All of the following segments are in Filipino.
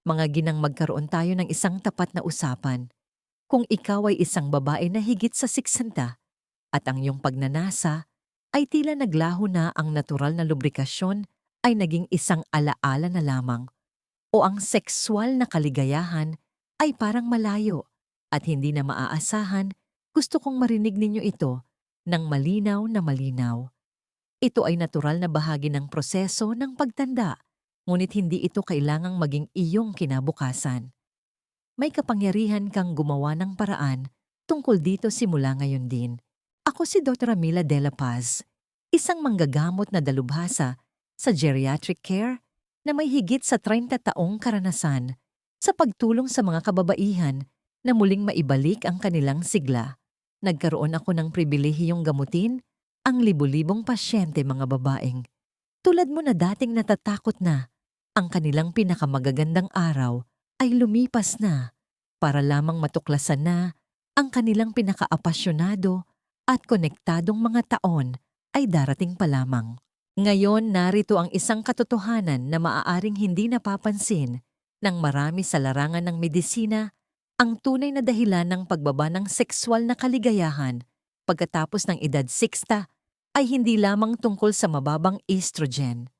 mga ginang magkaroon tayo ng isang tapat na usapan. Kung ikaw ay isang babae na higit sa 60 at ang iyong pagnanasa ay tila naglaho na, ang natural na lubrikasyon ay naging isang alaala na lamang, o ang sexual na kaligayahan ay parang malayo at hindi na maaasahan, gusto kong marinig ninyo ito ng malinaw na malinaw. Ito ay natural na bahagi ng proseso ng pagtanda, ngunit hindi ito kailangang maging iyong kinabukasan. May kapangyarihan kang gumawa ng paraan tungkol dito simula ngayon din. Ako si Dr. Mila De La Paz, isang manggagamot na dalubhasa sa geriatric care na may higit sa 30 taong karanasan sa pagtulong sa mga kababaihan na muling maibalik ang kanilang sigla. Nagkaroon ako ng pribilehiyong gamutin ang libu-libong pasyente, mga babaeng tulad mo na dating natatakot na ang kanilang pinakamagagandang araw ay lumipas na para lamang matuklasan na ang kanilang pinakaapasyonado at konektadong mga taon ay darating pa lamang. Ngayon, narito ang isang katotohanan na maaaring hindi napapansin ng marami sa larangan ng medisina, ang tunay na dahilan ng pagbaba ng sexual na kaligayahan pagkatapos ng edad 60 ay hindi lamang tungkol sa mababang estrogen.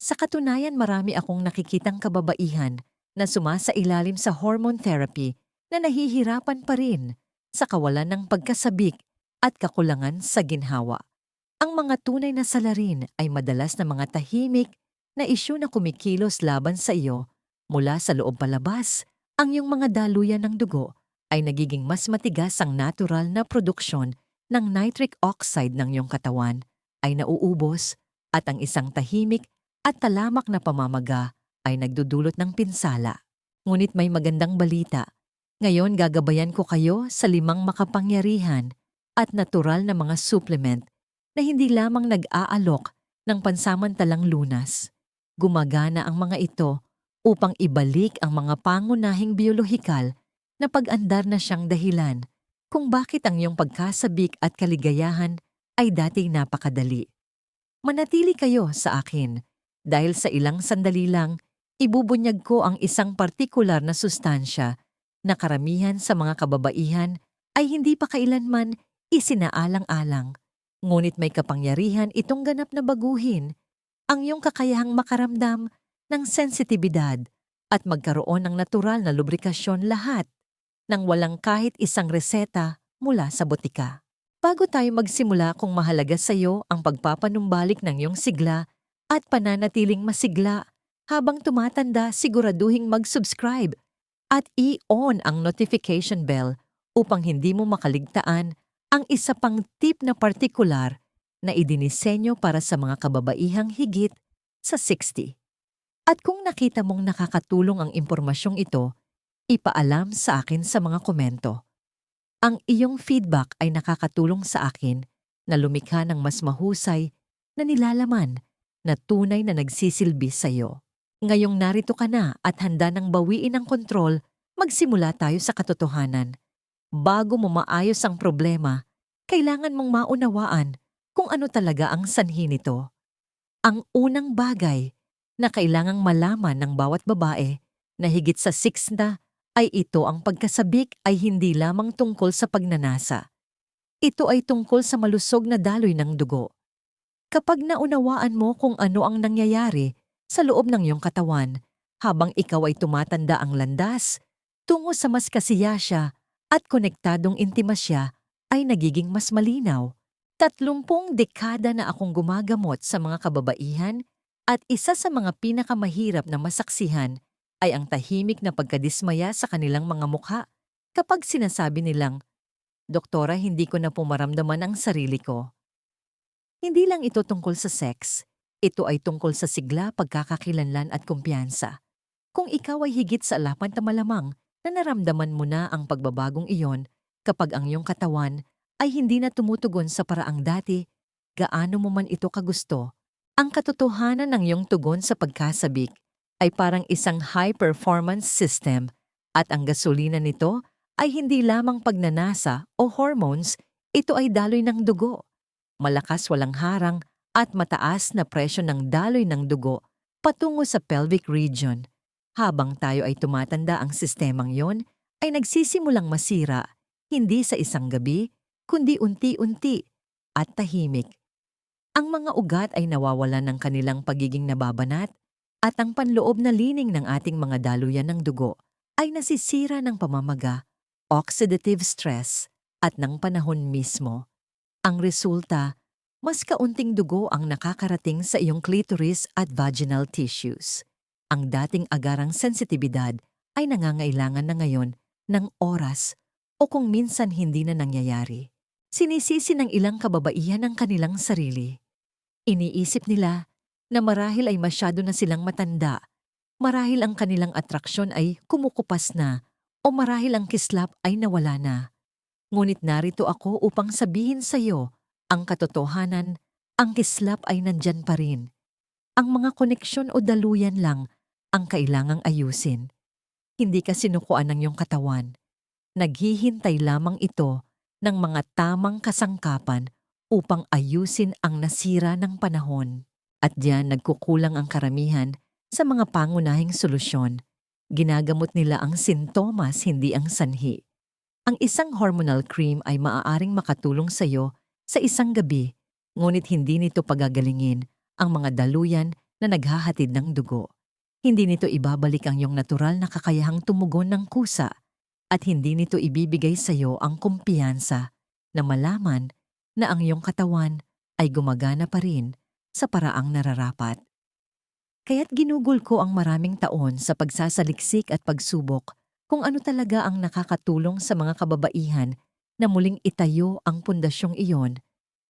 Sa katunayan, marami akong nakikitang kababaihan na sumasailalim sa hormone therapy na nahihirapan pa rin sa kawalan ng pagkasabik at kakulangan sa ginhawa. Ang mga tunay na salarin ay madalas na mga tahimik na isyu na kumikilos laban sa iyo mula sa loob palabas. Ang iyong mga daluyan ng dugo ay nagiging mas matigas, ang natural na produksyon ng nitric oxide ng iyong katawan ay nauubos at ang isang tahimik at talamak na pamamaga ay nagdudulot ng pinsala. Ngunit may magandang balita. Ngayon gagabayan ko kayo sa 5 makapangyarihan at natural na mga supplement na hindi lamang nag-aalok ng pansamantalang lunas. Gumagana ang mga ito upang ibalik ang mga pangunahing biolohikal na pag-andar na siyang dahilan kung bakit ang iyong pagkasabik at kaligayahan ay dati napakadali. Manatili kayo sa akin dahil sa ilang sandali lang, ibubunyag ko ang isang partikular na sustansya na karamihan sa mga kababaihan ay hindi pa kailanman isinaalang-alang. Ngunit may kapangyarihan itong ganap na baguhin ang iyong kakayahang makaramdam ng sensitibidad at magkaroon ng natural na lubrikasyon, lahat nang walang kahit isang reseta mula sa botika. Bago tayo magsimula, kung mahalaga sa iyo ang pagpapanumbalik ng iyong sigla at pananatiling masigla habang tumatanda, siguraduhing mag-subscribe at i-on ang notification bell upang hindi mo makaligtaan ang isa pang tip na partikular na idinisenyo para sa mga kababaihang higit sa 60. At kung nakita mong nakakatulong ang impormasyong ito, ipaalam sa akin sa mga komento. Ang iyong feedback ay nakakatulong sa akin na lumikha ng mas mahusay na nilalaman na tunay na nagsisilbi sa iyo. Ngayong narito ka na at handa ng bawiin ang kontrol, magsimula tayo sa katotohanan. Bago mo maayos ang problema, kailangan mong maunawaan kung ano talaga ang sanhi nito. Ang unang bagay na kailangang malaman ng bawat babae na higit sa 60 ay ito: ang pagkasabik ay hindi lamang tungkol sa pagnanasa. Ito ay tungkol sa malusog na daloy ng dugo. Kapag naunawaan mo kung ano ang nangyayari sa loob ng iyong katawan habang ikaw ay tumatanda, ang landas tungo sa mas kasiyasya at konektadong intimasya ay nagiging mas malinaw. 30 dekada na akong gumagamot sa mga kababaihan at isa sa mga pinakamahirap na masaksihan ay ang tahimik na pagkadismaya sa kanilang mga mukha kapag sinasabi nilang, "Doktora, hindi ko na pumaramdaman ang sarili ko." Hindi lang ito tungkol sa sex, ito ay tungkol sa sigla, pagkakakilanlan at kumpiyansa. Kung ikaw ay higit sa 4, malamang na naramdaman mo na ang pagbabagong iyon kapag ang iyong katawan ay hindi na tumutugon sa paraang dati, gaano mo man ito kagusto. Ang katotohanan ng iyong tugon sa pagkasabik ay parang isang high-performance system at ang gasolina nito ay hindi lamang pagnanasa o hormones, ito ay daloy ng dugo. Malakas, walang harang at mataas na presyo ng daloy ng dugo patungo sa pelvic region. Habang tayo ay tumatanda, ang sistemang yon ay nagsisimulang masira, hindi sa isang gabi, kundi unti-unti at tahimik. Ang mga ugat ay nawawalan ng kanilang pagiging nababanat at ang panloob na lining ng ating mga daluyan ng dugo ay nasisira ng pamamaga, oxidative stress at ng panahon mismo. Ang resulta, mas kaunting dugo ang nakakarating sa iyong clitoris at vaginal tissues. Ang dating agarang sensitibidad ay nangangailangan na ngayon ng oras o kung minsan hindi na nangyayari. Sinisisi ng ilang kababaihan ang kanilang sarili. Iniisip nila na marahil ay masyado na silang matanda, marahil ang kanilang atraksyon ay kumukupas na, o marahil ang kislap ay nawala na. Ngunit narito ako upang sabihin sa iyo ang katotohanan, ang kislap ay nandyan pa rin. Ang mga koneksyon o daluyan lang ang kailangang ayusin. Hindi ka sinukuan ng iyong katawan. Naghihintay lamang ito ng mga tamang kasangkapan upang ayusin ang nasira ng panahon. At diyan nagkukulang ang karamihan sa mga pangunahing solusyon. Ginagamot nila ang sintomas, hindi ang sanhi. Ang isang hormonal cream ay maaaring makatulong sa iyo sa isang gabi, ngunit hindi nito pagagalingin ang mga daluyan na naghahatid ng dugo. Hindi nito ibabalik ang iyong natural na kakayahang tumugon ng kusa at hindi nito ibibigay sa iyo ang kumpiyansa na malaman na ang iyong katawan ay gumagana pa rin sa paraang nararapat. Kaya't ginugol ko ang maraming taon sa pagsasaliksik at pagsubok kung ano talaga ang nakakatulong sa mga kababaihan na muling itayo ang pundasyong iyon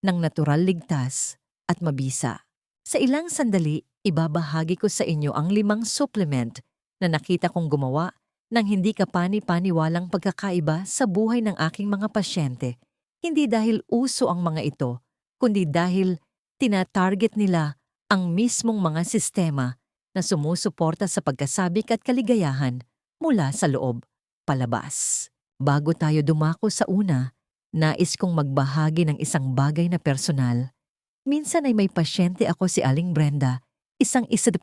ng natural, ligtas at mabisa. Sa ilang sandali, ibabahagi ko sa inyo ang 5 supplement na nakita kong gumawa ng hindi kapani-paniwalang pagkakaiba sa buhay ng aking mga pasyente. Hindi dahil uso ang mga ito, kundi dahil tina-target nila ang mismong mga sistema na sumusuporta sa pagkasabik at kaligayahan mula sa loob, palabas. Bago tayo dumako sa una, nais kong magbahagi ng isang bagay na personal. Minsan ay may pasyente ako, si Aling Brenda, isang 12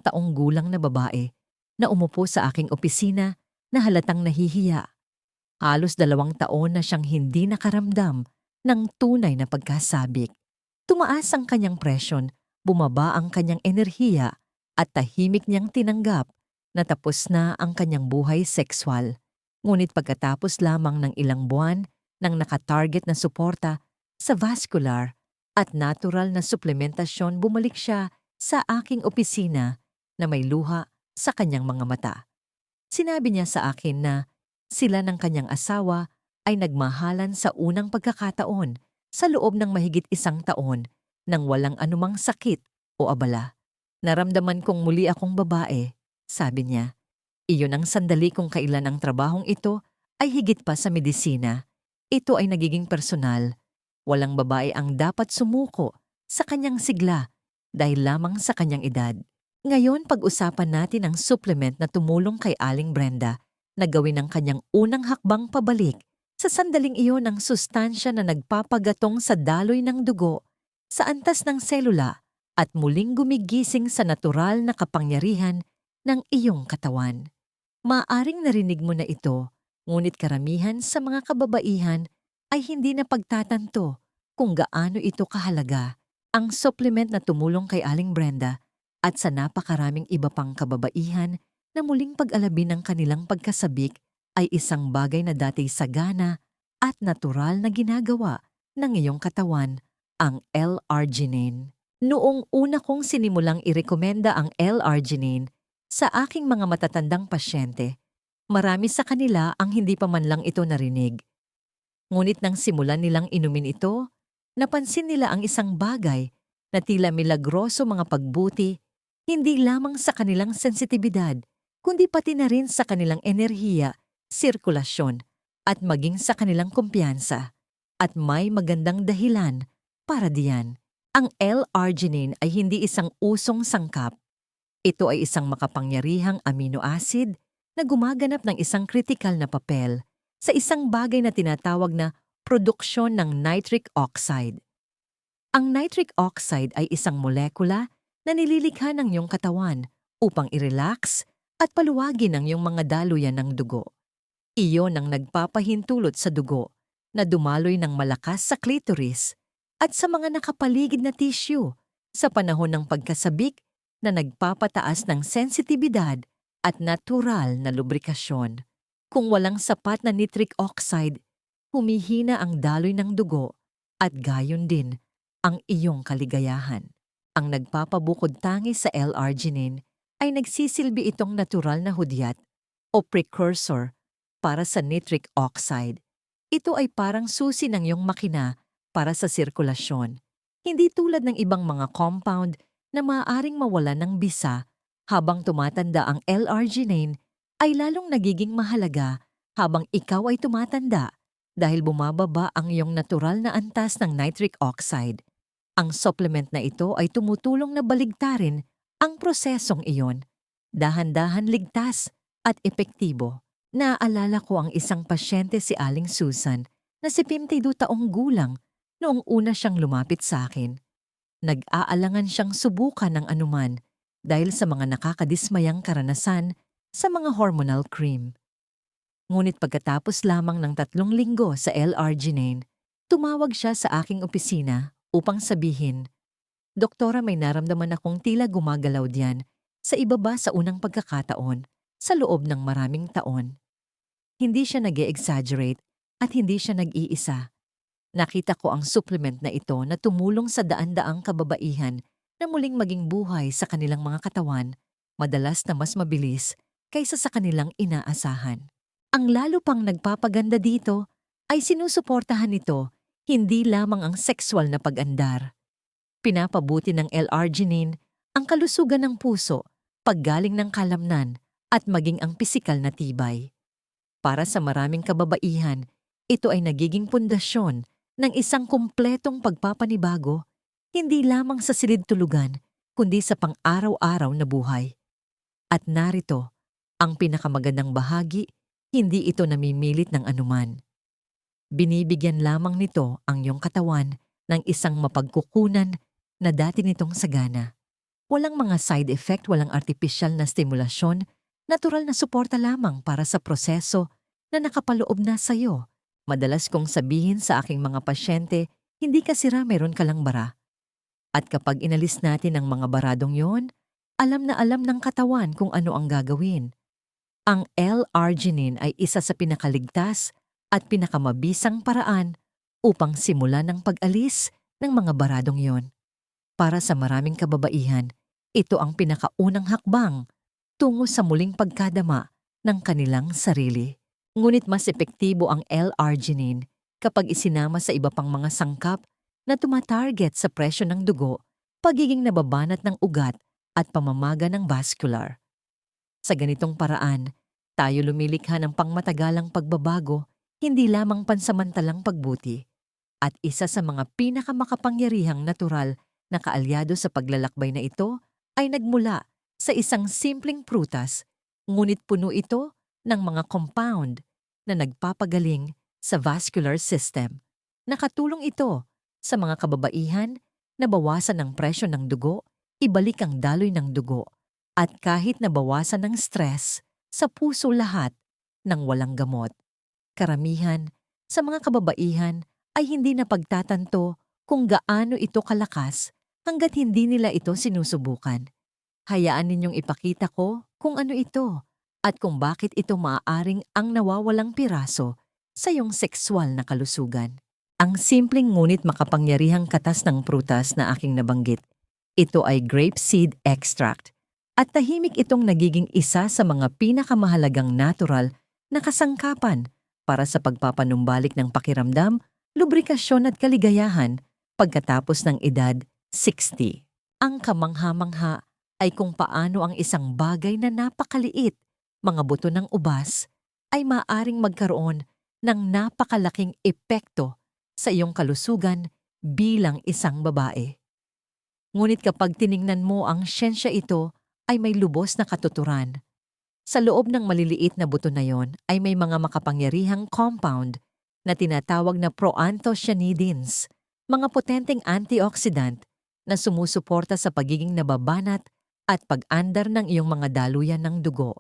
taong gulang na babae, na umupo sa aking opisina na halatang nahihiya. Halos 2 taon na siyang hindi nakaramdam ng tunay na pagkasabik. Tumaas ang kanyang presyon, bumaba ang kanyang enerhiya, at tahimik niyang tinanggap na tapos na ang kanyang buhay sexual. Ngunit pagkatapos lamang ng ilang buwan ng nakatarget na suporta sa vascular at natural na suplementasyon, bumalik siya sa aking opisina na may luha sa kanyang mga mata. Sinabi niya sa akin na sila ng kanyang asawa ay nagmahalan sa unang pagkakataon sa loob ng mahigit 1 taon nang walang anumang sakit o abala. Naramdaman kong muli akong babae, sabi niya. Iyon ang sandali kung kailan ang trabahong ito ay higit pa sa medisina. Ito ay nagiging personal. Walang babae ang dapat sumuko sa kanyang sigla dahil lamang sa kanyang edad. Ngayon, pag-usapan natin ang supplement na tumulong kay Aling Brenda na gawin ang kanyang unang hakbang pabalik sa sandaling iyon ng sustansya na nagpapagatong sa daloy ng dugo, sa antas ng selula at muling gumigising sa natural na kapangyarihan ng iyong katawan. Maaring narinig mo na ito, ngunit karamihan sa mga kababaihan ay hindi na pagtatanto kung gaano ito kahalaga. Ang supplement na tumulong kay Aling Brenda at sa napakaraming iba pang kababaihan na muling pag-alabi ng kanilang pagkasabik ay isang bagay na dati sagana at natural na ginagawa ng iyong katawan, ang L-arginine. Noong una kong sinimulang irekomenda ang L-arginine sa aking mga matatandang pasyente, marami sa kanila ang hindi pa man lang ito narinig. Ngunit nang simulan nilang inumin ito, napansin nila ang isang bagay na tila milagroso mga pagbuti, hindi lamang sa kanilang sensitibidad, kundi pati na rin sa kanilang enerhiya, sirkulasyon, at maging sa kanilang kumpiyansa. At may magandang dahilan para diyan. Ang L-arginine ay hindi isang usong sangkap. Ito ay isang makapangyarihang amino acid na gumaganap ng isang kritikal na papel sa isang bagay na tinatawag na produksyon ng nitric oxide. Ang nitric oxide ay isang molekula na nililikha ng iyong katawan upang i-relax at paluwagin ang iyong mga daluyan ng dugo. Iyon ang nagpapahintulot sa dugo na dumaloy ng malakas sa clitoris at sa mga nakapaligid na tissue sa panahon ng pagkasabik na nagpapataas ng sensitibidad at natural na lubrikasyon. Kung walang sapat na nitric oxide, humihina ang daloy ng dugo at gayon din ang iyong kaligayahan. Ang nagpapabukod tangi sa L-arginine ay nagsisilbi itong natural na hudyat o precursor para sa nitric oxide. Ito ay parang susi ng iyong makina para sa sirkulasyon. Hindi tulad ng ibang mga compound na maaaring mawala ng bisa habang tumatanda ang L-arginine ay lalong nagiging mahalaga habang ikaw ay tumatanda dahil bumababa ang iyong natural na antas ng nitric oxide. Ang supplement na ito ay tumutulong na baligtarin ang prosesong iyon. Dahan-dahan ligtas at epektibo. Naaalala ko ang isang pasyente si Aling Susan na 72 taong gulang noong una siyang lumapit sa akin. Nag-aalangan siyang subukan ng anuman dahil sa mga nakakadismayang karanasan sa mga hormonal cream. Ngunit pagkatapos lamang ng 3 linggo sa L-arginine, tumawag siya sa aking opisina upang sabihin, "Doktora, may naramdaman akong tila gumagalaw diyan sa ibaba sa unang pagkakataon sa loob ng maraming taon." Hindi siya nag-e-exaggerate at hindi siya nag-iisa. Nakita ko ang supplement na ito na tumulong sa daan-daang kababaihan na muling maging buhay sa kanilang mga katawan, madalas na mas mabilis kaysa sa kanilang inaasahan. Ang lalo pang nagpapaganda dito ay sinusuportahan nito hindi lamang ang sexual na pag-andar. Pinapabuti ng L-arginine ang kalusugan ng puso, paggaling ng kalamnan at maging ang pisikal na tibay. Para sa maraming kababaihan, ito ay nagiging pundasyon ng isang kumpletong pagpapanibago, hindi lamang sa silid-tulugan, kundi sa pang-araw-araw na buhay. At narito, ang pinakamagandang bahagi, hindi ito namimilit ng anuman. Binibigyan lamang nito ang iyong katawan ng isang mapagkukunan na dati nitong sagana. Walang mga side effect, walang artificial na stimulasyon, natural na suporta lamang para sa proseso na nakapaloob na sa iyo. Madalas kong sabihin sa aking mga pasyente, hindi ka sira, meron ka lang bara. At kapag inalis natin ang mga baradong yon, alam na alam ng katawan kung ano ang gagawin. Ang L-arginine ay isa sa pinakaligtas at pinakamabisang paraan upang simulan ang pag-alis ng mga baradong yon. Para sa maraming kababaihan, ito ang pinakaunang hakbang tungo sa muling pagkadama ng kanilang sarili. Ngunit mas epektibo ang L-arginine kapag isinama sa iba pang mga sangkap na tumatarget sa presyo ng dugo, pagiging nababanat ng ugat at pamamaga ng vascular. Sa ganitong paraan, tayo lumilikha ng pangmatagalang pagbabago, hindi lamang pansamantalang pagbuti. At isa sa mga pinakamakapangyarihang natural na kaalyado sa paglalakbay na ito ay nagmula sa isang simpleng prutas, ngunit puno ito ng mga compound na nagpapagaling sa vascular system. Nakatulong ito sa mga kababaihan na bawasan ang presyo ng dugo, ibalik ang daloy ng dugo, at kahit nabawasan ng stress sa puso lahat ng walang gamot. Karamihan sa mga kababaihan ay hindi napagtatanto kung gaano ito kalakas hanggat hindi nila ito sinusubukan. Hayaan ninyong ipakita ko kung ano ito at kung bakit ito maaaring ang nawawalang piraso sa iyong sexual na kalusugan. Ang simpleng ngunit makapangyarihang katas ng prutas na aking nabanggit. Ito ay grapeseed extract at tahimik itong nagiging isa sa mga pinakamahalagang natural na kasangkapan para sa pagpapanumbalik ng pakiramdam, lubrikasyon at kaligayahan pagkatapos ng edad 60. Ang kamangha-mangha ay kung paano ang isang bagay na napakaliit, mga buto ng ubas, ay maaring magkaroon ng napakalaking epekto sa iyong kalusugan bilang isang babae. Ngunit kapag tiningnan mo ang siyensya, ito ay may lubos na katuturan. Sa loob ng maliliit na buto na yon ay may mga makapangyarihang compound na tinatawag na proanthocyanidins, mga potenteng antioxidant na sumusuporta sa pagiging nababanat at pag-andar ng iyong mga daluyan ng dugo.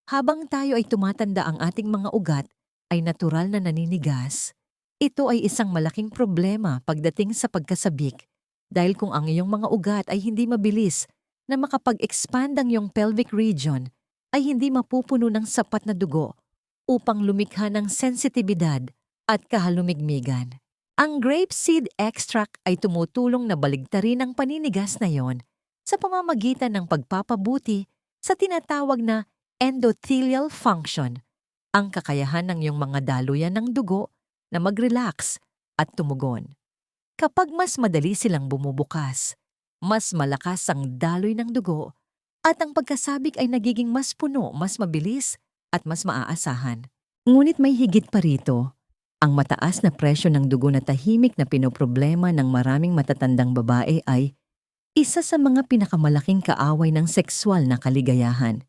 Habang tayo ay tumatanda, ang ating mga ugat ay natural na naninigas. Ito ay isang malaking problema pagdating sa pagkasabik dahil kung ang iyong mga ugat ay hindi mabilis na makapag-expand ang iyong pelvic region, ay hindi mapupuno ng sapat na dugo upang lumikha ng sensitibidad at kahalumigmigan. Ang grapeseed extract ay tumutulong na baligtarin ang paninigas na yon sa pamamagitan ng pagpapabuti sa tinatawag na endothelial function, ang kakayahan ng iyong mga daluyan ng dugo na mag-relax at tumugon. Kapag mas madali silang bumubukas, mas malakas ang daloy ng dugo at ang pagkasabik ay nagiging mas puno, mas mabilis at mas maaasahan. Ngunit may higit pa rito. Ang mataas na presyo ng dugo na tahimik na pinoproblema ng maraming matatandang babae ay isa sa mga pinakamalaking kaaway ng sexual na kaligayahan.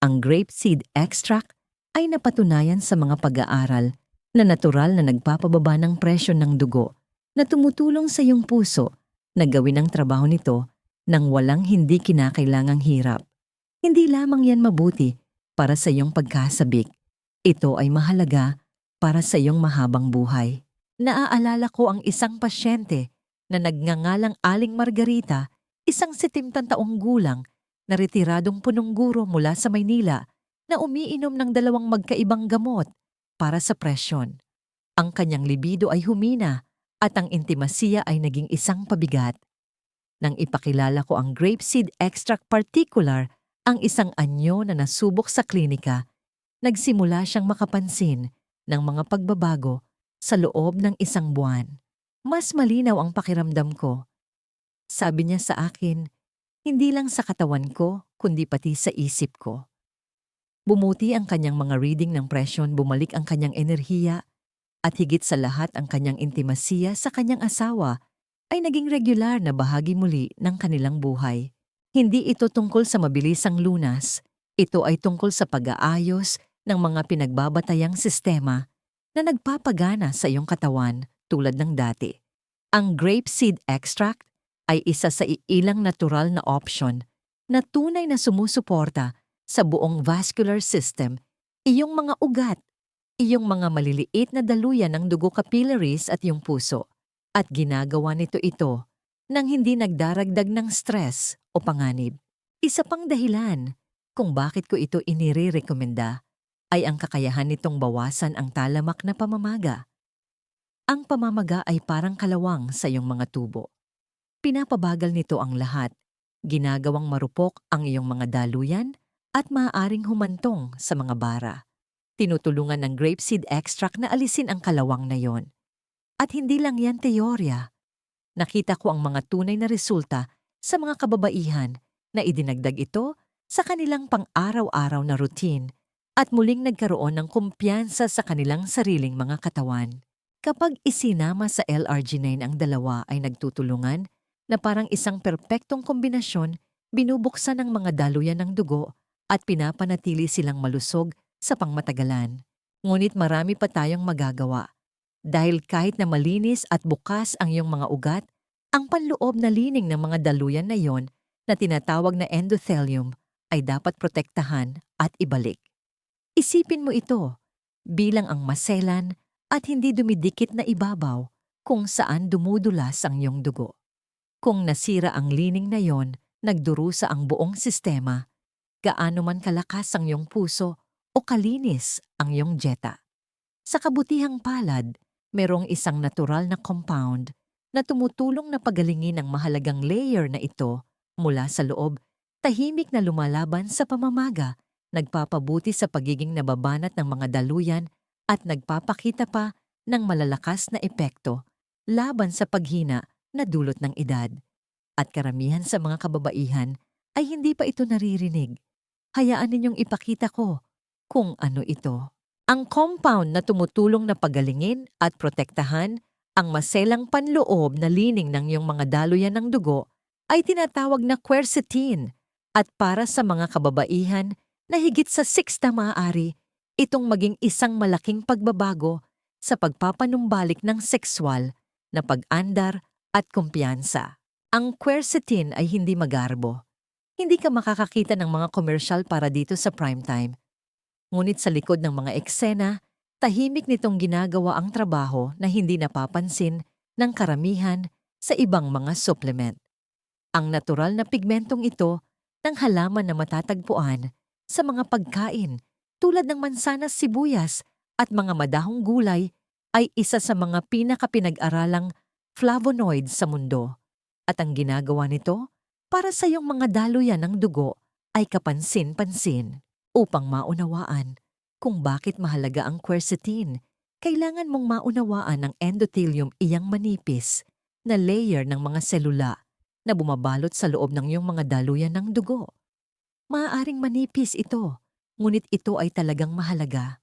Ang grapeseed extract ay napatunayan sa mga pag-aaral na natural na nagpapababa ng presyo ng dugo na tumutulong sa iyong puso na gawin ang trabaho nito nang walang hindi kinakailangang hirap. Hindi lamang yan mabuti para sa iyong pagkasabik. Ito ay mahalaga para sa iyong mahabang buhay. Naaalala ko ang isang pasyente na nagngangalang Aling Margarita, isang 70 taong gulang na retiradong punong guro mula sa Maynila na umiinom ng 2 magkaibang gamot para sa presyon. Ang kanyang libido ay humina at ang intimasiya ay naging isang pabigat. Nang ipakilala ko ang grapeseed extract particular, ang isang anyo na nasubok sa klinika, nagsimula siyang makapansin ng mga pagbabago sa loob ng 1 buwan. Mas malinaw ang pakiramdam ko. Sabi niya sa akin, hindi lang sa katawan ko, kundi pati sa isip ko. Bumuti ang kanyang mga reading ng presyon, bumalik ang kanyang enerhiya, at higit sa lahat ang kanyang intimasiya sa kanyang asawa ay naging regular na bahagi muli ng kanilang buhay. Hindi ito tungkol sa mabilisang lunas, ito ay tungkol sa pag-aayos ng mga pinagbabatayang sistema na nagpapagana sa iyong katawan tulad ng dati. Ang grapeseed extract ay isa sa ilang natural na option na tunay na sumusuporta sa buong vascular system, iyong mga ugat, iyong mga maliliit na daluyan ng dugo capillaries at iyong puso, at ginagawa nito ito nang hindi nagdaragdag ng stress o panganib. Isa pang dahilan kung bakit ko ito inirekomenda ay ang kakayahan nitong bawasan ang talamak na pamamaga. Ang pamamaga ay parang kalawang sa iyong mga tubo. Pinapabagal nito ang lahat, ginagawang marupok ang iyong mga daluyan at maaaring humantong sa mga bara. Tinutulungan ng grapeseed extract na alisin ang kalawang na yon. At hindi lang yan teorya. Nakita ko ang mga tunay na resulta sa mga kababaihan na idinagdag ito sa kanilang pang-araw-araw na routine at muling nagkaroon ng kumpiyansa sa kanilang sariling mga katawan. Kapag isinama sa LRG9 ang dalawa ay nagtutulungan na parang isang perpektong kombinasyon, binubuksan ang mga daluyan ng dugo at pinapanatili silang malusog sa pangmatagalan. Ngunit marami pa tayong magagawa. Dahil kahit na malinis at bukas ang iyong mga ugat, ang panloob na lining ng mga daluyan na yon na tinatawag na endothelium ay dapat protektahan at ibalik. Isipin mo ito bilang ang maselan at hindi dumidikit na ibabaw kung saan dumudulas ang iyong dugo. Kung nasira ang lining na yon, nagdurusa ang buong sistema, gaano man kalakas ang iyong puso o kalinis ang iyong dieta. Sa kabutihang palad, merong isang natural na compound na tumutulong na pagalingin ang mahalagang layer na ito mula sa loob, tahimik na lumalaban sa pamamaga, nagpapabuti sa pagiging nababanat ng mga daluyan at nagpapakita pa ng malalakas na epekto laban sa paghina na dulot ng edad. At karamihan sa mga kababaihan ay hindi pa ito naririnig. Hayaan ninyong ipakita ko kung ano ito. Ang compound na tumutulong na pagalingin at protektahan ang maselang panloob na lining ng iyong mga daluyan ng dugo ay tinatawag na quercetin, at para sa mga kababaihan na higit sa 6 na maaari, itong maging isang malaking pagbabago sa pagpapanumbalik ng sexual na pag-andar at kumpiyansa. Ang quercetin ay hindi magarbo. Hindi ka makakakita ng mga komersyal para dito sa primetime. Ngunit sa likod ng mga eksena, tahimik nitong ginagawa ang trabaho na hindi napapansin ng karamihan sa ibang mga supplement. Ang natural na pigmentong ito ng halaman na matatagpuan sa mga pagkain tulad ng mansanas, sibuyas at mga madahong gulay ay isa sa mga pinakapinag-aralang flavonoid sa mundo. At ang ginagawa nito para sa iyong mga daluyan ng dugo ay kapansin-pansin. Upang maunawaan kung bakit mahalaga ang quercetin, kailangan mong maunawaan ang endothelium, iyang manipis na layer ng mga selula na bumabalot sa loob ng iyong mga daluyan ng dugo. Maaaring manipis ito, ngunit ito ay talagang mahalaga.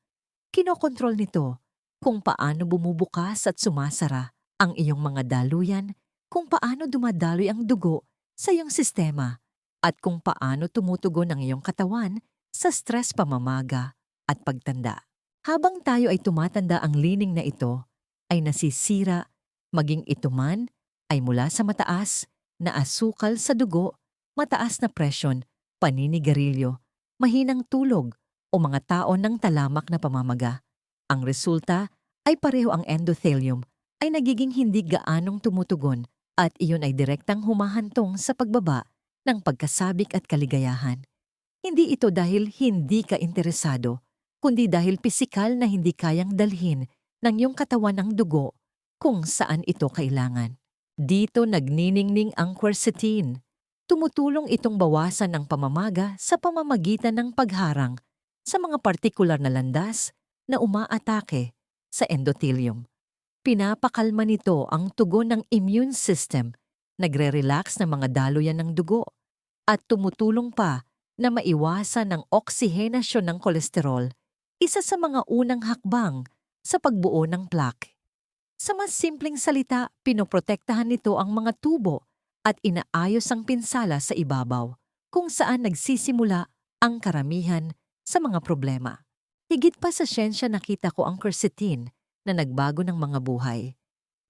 Kinokontrol nito kung paano bumubukas at sumasara ang iyong mga daluyan, kung paano dumadaloy ang dugo sa iyong sistema, at kung paano tumutugon ang iyong katawan sa stress, pamamaga at pagtanda. Habang tayo ay tumatanda, ang lining na ito ay nasisira, maging ito man ay mula sa mataas na asukal sa dugo, mataas na presyon, paninigarilyo, mahinang tulog o mga taon ng talamak na pamamaga. Ang resulta ay pareho, ang endothelium ay nagiging hindi gaanong tumutugon at iyon ay direktang humahantong sa pagbaba ng pagkasabik at kaligayahan. Hindi ito dahil hindi ka interesado, kundi dahil pisikal na hindi kayang dalhin ng iyong katawan ang dugo kung saan ito kailangan. Dito nagniningning ang quercetin. Tumutulong itong bawasan ang pamamaga sa pamamagitan ng pagharang sa mga partikular na landas na umaatake sa endothelium. Pinapakalma nito ang tugon ng immune system, nagre-relax ng mga daluyan ng dugo, at tumutulong pa na maiwasan ang oksihenasyon ng kolesterol, isa sa mga unang hakbang sa pagbuo ng plaque. Sa mas simpleng salita, pinoprotektahan nito ang mga tubo at inaayos ang pinsala sa ibabaw, kung saan nagsisimula ang karamihan sa mga problema. Higit pa sa siyensya, nakita ko ang quercetin na nagbago ng mga buhay.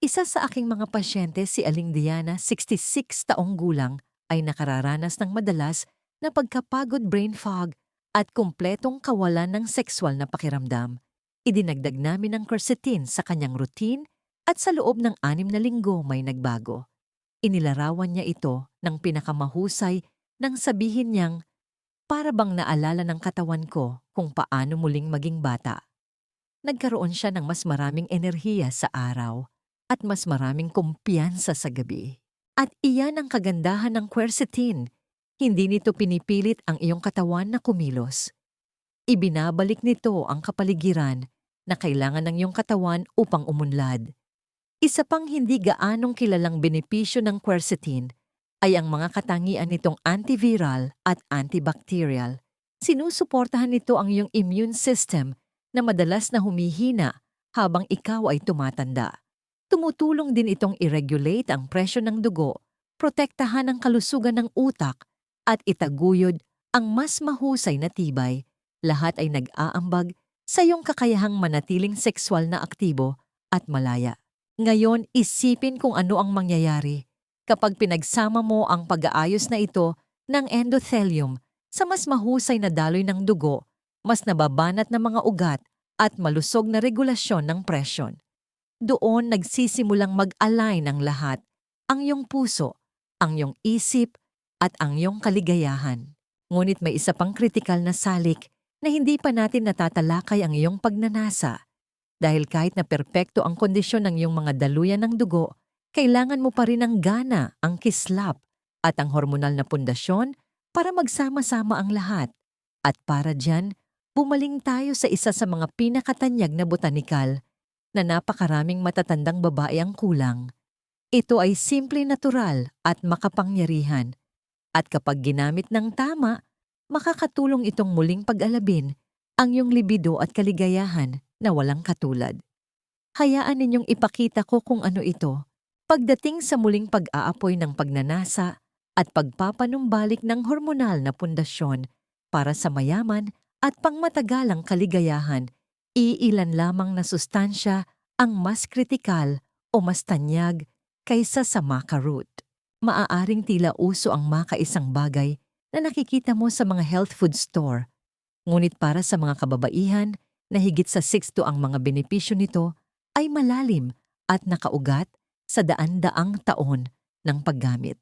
Isa sa aking mga pasyente, si Aling Diana, 66 taong gulang, ay nakararanas ng madalas na pagkapagod, brain fog, at kumpletong kawalan ng sexual na pakiramdam. Idinagdag namin ang quercetin sa kanyang routine at sa loob ng 6 na linggo may nagbago. Inilarawan niya ito ng pinakamahusay nang sabihin niyang, "Para bang naalala ng katawan ko kung paano muling maging bata." Nagkaroon siya ng mas maraming enerhiya sa araw at mas maraming kumpiyansa sa gabi. At iyan ang kagandahan ng quercetin. Hindi nito pinipilit ang iyong katawan na kumilos. Ibinabalik nito ang kapaligiran na kailangan ng iyong katawan upang umunlad. Isa pang hindi gaanong kilalang benepisyo ng quercetin ay ang mga katangian nitong antiviral at antibacterial. Sinusuportahan nito ang iyong immune system na madalas na humihina habang ikaw ay tumatanda. Tumutulong din itong i-regulate ang presyon ng dugo, protektahan ang kalusugan ng utak, at itaguyod ang mas mahusay na tibay. Lahat ay nag-aambag sa iyong kakayahang manatiling sexual na aktibo at malaya. Ngayon, isipin kung ano ang mangyayari kapag pinagsama mo ang pag-aayos na ito ng endothelium sa mas mahusay na daloy ng dugo, mas nababanat na mga ugat at malusog na regulasyon ng presyon. Doon nagsisimulang mag-align ang lahat, ang iyong puso, ang iyong isip, at ang iyong kaligayahan. Ngunit may isa pang kritikal na salik na hindi pa natin natatalakay, ang iyong pagnanasa. Dahil kahit na perpekto ang kondisyon ng iyong mga daluyan ng dugo, kailangan mo pa rin ang gana, ang kislap, at ang hormonal na pundasyon para magsama-sama ang lahat. At para dyan, bumaling tayo sa isa sa mga pinakatanyag na botanikal na napakaraming matatandang babae ang kulang. Ito ay simple, natural at makapangyarihan. At kapag ginamit ng tama, makakatulong itong muling pag-alabin ang iyong libido at kaligayahan na walang katulad. Hayaan ninyong ipakita ko kung ano ito pagdating sa muling pag-aapoy ng pagnanasa at pagpapanumbalik ng hormonal na pundasyon para sa mayaman at pangmatagalang kaligayahan. Iilan lamang na sustansya ang mas kritikal o mas tanyag kaysa sa maca root. Maaaring tila uso ang maca, isang bagay na nakikita mo sa mga health food store. Ngunit para sa mga kababaihan na higit sa 6 ang mga benepisyo nito ay malalim at nakaugat sa daan-daang taon ng paggamit.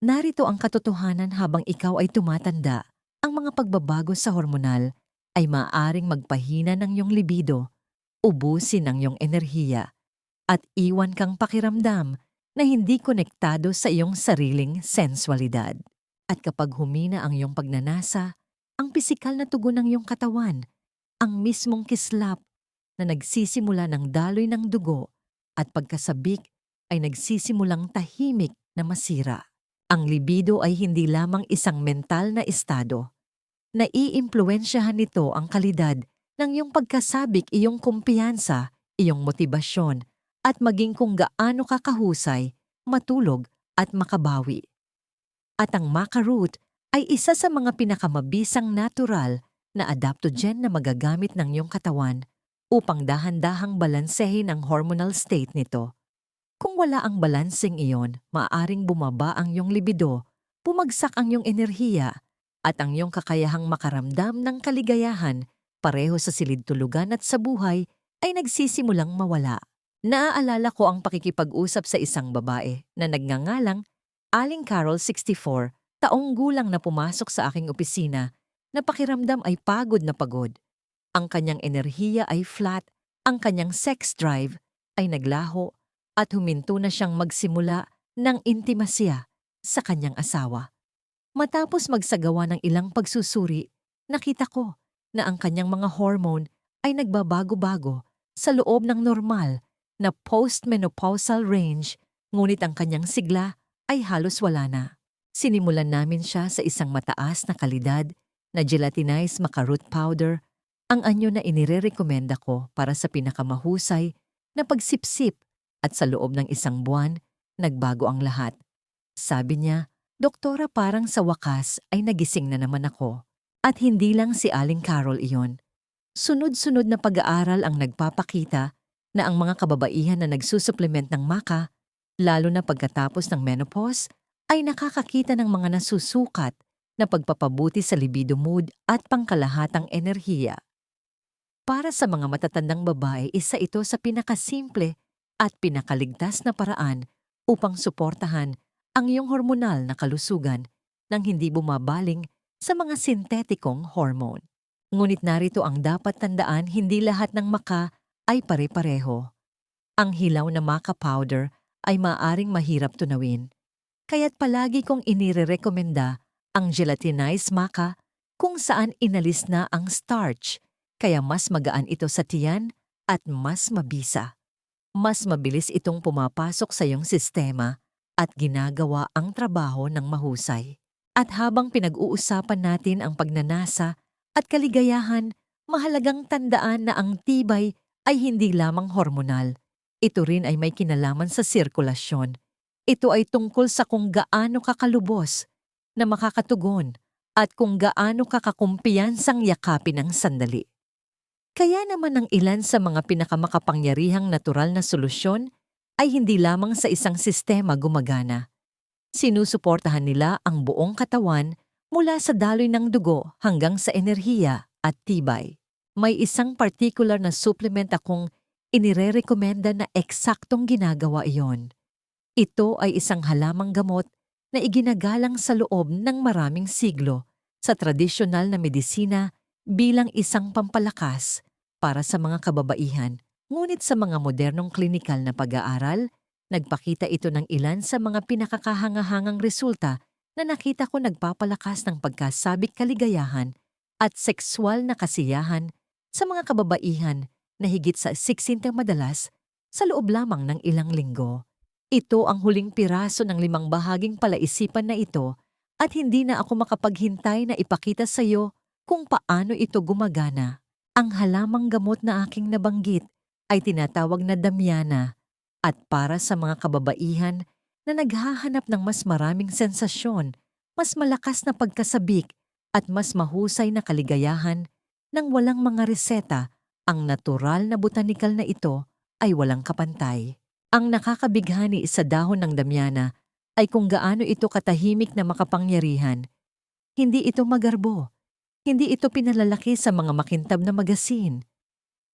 Narito ang katotohanan: habang ikaw ay tumatanda, ang mga pagbabago sa hormonal ay maaaring magpahina ng iyong libido, ubusin ang iyong enerhiya, at iwan kang pakiramdam na hindi konektado sa iyong sariling sensualidad. At kapag humina ang iyong pagnanasa, ang pisikal na tugon ng iyong katawan, ang mismong kislap na nagsisimula ng daloy ng dugo at pagkasabik ay nagsisimulang tahimik na masira. Ang libido ay hindi lamang isang mental na estado. Naiimpluwensyahan nito ang kalidad ng iyong pagkasabik, iyong kumpiyansa, iyong motibasyon, at maging kung gaano ka kahusay, matulog at makabawi. At ang maca root ay isa sa mga pinakamabisang natural na adaptogen na magagamit ng iyong katawan upang dahan-dahang balansehin ang hormonal state nito. Kung wala ang balanseng iyon, maaaring bumaba ang iyong libido, bumagsak ang iyong enerhiya, at ang iyong kakayahang makaramdam ng kaligayahan pareho sa silid-tulugan at sa buhay ay nagsisimulang mawala. Naaalala ko ang pakikipag-usap sa isang babae na nagngangalang Aling Carol, 64, taong gulang, na pumasok sa aking opisina na pakiramdam ay pagod na pagod. Ang kanyang enerhiya ay flat, ang kanyang sex drive ay naglaho, at huminto na siyang magsimula ng intimasya sa kanyang asawa. Matapos magsagawa ng ilang pagsusuri, nakita ko na ang kanyang mga hormone ay nagbabago-bago sa loob ng normal na postmenopausal range, ngunit ang kanyang sigla ay halos wala na. Sinimulan namin siya sa isang mataas na kalidad na gelatinized maca root powder, ang anyo na inirerekomenda ko para sa pinakamahusay na pagsipsip, at sa loob ng 1 buwan, nagbago ang lahat. Sabi niya, "Doktora, parang sa wakas ay nagising na naman ako." At hindi lang si Aling Carol iyon. Sunod-sunod na pag-aaral ang nagpapakita na ang mga kababaihan na nagsusupplement ng maca, lalo na pagkatapos ng menopause, ay nakakakita ng mga nasusukat na pagpapabuti sa libido, mood at pangkalahatang enerhiya. Para sa mga matatandang babae, isa ito sa pinakasimple at pinakaligtas na paraan upang suportahan ang iyong hormonal na kalusugan nang hindi bumabaling sa mga sintetikong hormone. Ngunit narito ang dapat tandaan: hindi lahat ng maca ay pare-pareho. Ang hilaw na maca powder ay maaaring mahirap tunawin, kaya't palagi kong inirerekomenda ang gelatinized maca, kung saan inalis na ang starch, kaya mas magaan ito sa tiyan at mas mabisa. Mas mabilis itong pumapasok sa iyong sistema at ginagawa ang trabaho ng mahusay. At habang pinag-uusapan natin ang pagnanasa at kaligayahan, mahalagang tandaan na ang tibay ay hindi lamang hormonal. Ito rin ay may kinalaman sa sirkulasyon. Ito ay tungkol sa kung gaano kakalubos na makakatugon at kung gaano kakakumpiyansang yakapin ng sandali. Kaya naman ang ilan sa mga pinakamakapangyarihang natural na solusyon ay hindi lamang sa isang sistema gumagana. Sinusuportahan nila ang buong katawan mula sa daloy ng dugo hanggang sa enerhiya at tibay. May isang particular na supplement akong inirerekomenda na eksaktong ginagawa iyon. Ito ay isang halamang gamot na iginagalang sa loob ng maraming siglo sa tradisyonal na medisina bilang isang pampalakas para sa mga kababaihan. Ngunit sa mga modernong klinikal na pag-aaral, nagpakita ito ng ilan sa mga pinakakahangahangang resulta na nakita ko nagpapalakas ng pagkasabik, kaligayahan at sexual na kasiyahan sa mga kababaihan na higit sa 60 madalas sa loob lamang ng ilang linggo. Ito ang huling piraso ng 5 bahaging palaisipan na ito, at hindi na ako makapaghintay na ipakita sa iyo kung paano ito gumagana. Ang halamang gamot na aking nabanggit ay tinatawag na Damiana, at para sa mga kababaihan na naghahanap ng mas maraming sensasyon, mas malakas na pagkasabik at mas mahusay na kaligayahan nang walang mga reseta, ang natural na botanikal na ito ay walang kapantay. Ang nakakabighani sa dahon ng Damiana ay kung gaano ito katahimik na makapangyarihan. Hindi ito magarbo, Hindi ito pinalalaki sa mga makintab na magasin.